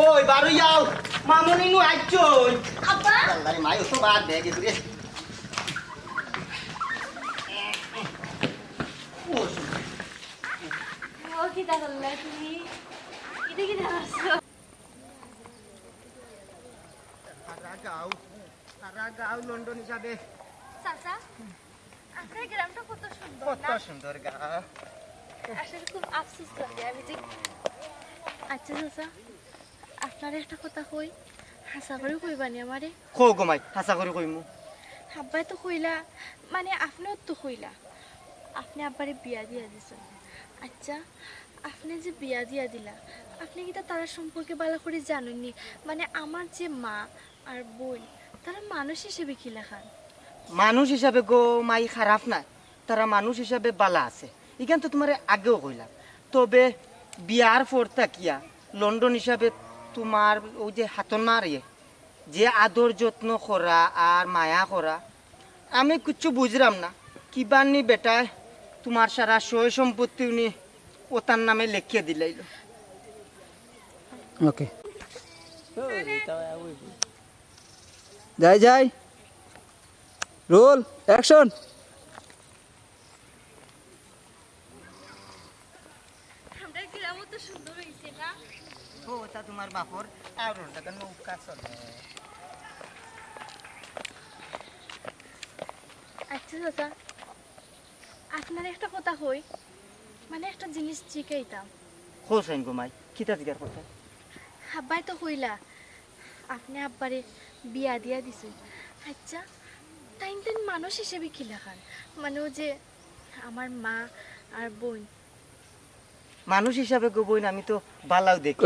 কই বারো যাও মামনি নু আইছই আব্বা আল্লাহ মাই ওসব বাদ দে গেছে রে ও কি তা করলা তুমি এটা কি দাঁড়াচ্ছো সারা গাও লন্ডন হিসাবে চাচা আপনার গ্রামটা কত সুন্দর কত না সুন্দর গা আসলে খুব আফসোস লাগে আমি যে আচ্ছা চাচা আপনার একটা কথা কই হাসা করে কইবানি আমারে খো গমাই হাসা করে কইমু আব্বাই তো কইলা মানে আপনিও তো কইলা আপনি আব্বারে বিয়া দিয়া দিছেন আচ্ছা আপনি যে বিয়া দিয়া দিলা আপনি কি তারা সম্পর্কে ভালো করে জানেননি মানে আমার যে মা আর বোন তারা মানুষ হিসেবে কি লেখান মানুষ হিসাবে গো মাই খারাপ না তারা মানুষ হিসাবে বালা আছে এখান তো তোমার আগেও কইলাম তবে বিয়ার পর তাকিয়া লন্ডন হিসাবে তোমার ওই যে হাতন মারিয়ে যে আদর যত্ন করা আর মায়া করা আমি কিচ্ছু বুঝলাম না কিবানি বেটায় তোমার সারা সয় সম্পত্তি উনি ওতার নামে লিখিয়ে দিলাইল ওকে যাই যাই রোল অ্যাকশন আমরা গ্রামও তো সুন্দর হয়েছে না ও তা তোমার বাপর আর টাকা নৌকা চলে আচ্ছা চাচা আপনার একটা কথা কই মানে একটা জিনিস জিজ্ঞাইতাম হোসেন গোমাই কিতা জিগার কথা আব্বাই তো কইলা আপনি আব্বারে বিয়া দিয়া দিছেন আচ্ছা তাই মানুষ হিসেবে কি লেখান মানে ও যে আমার মা আর বোন মানুষ হিসাবে গো বইন আমি তো বালাও দেখি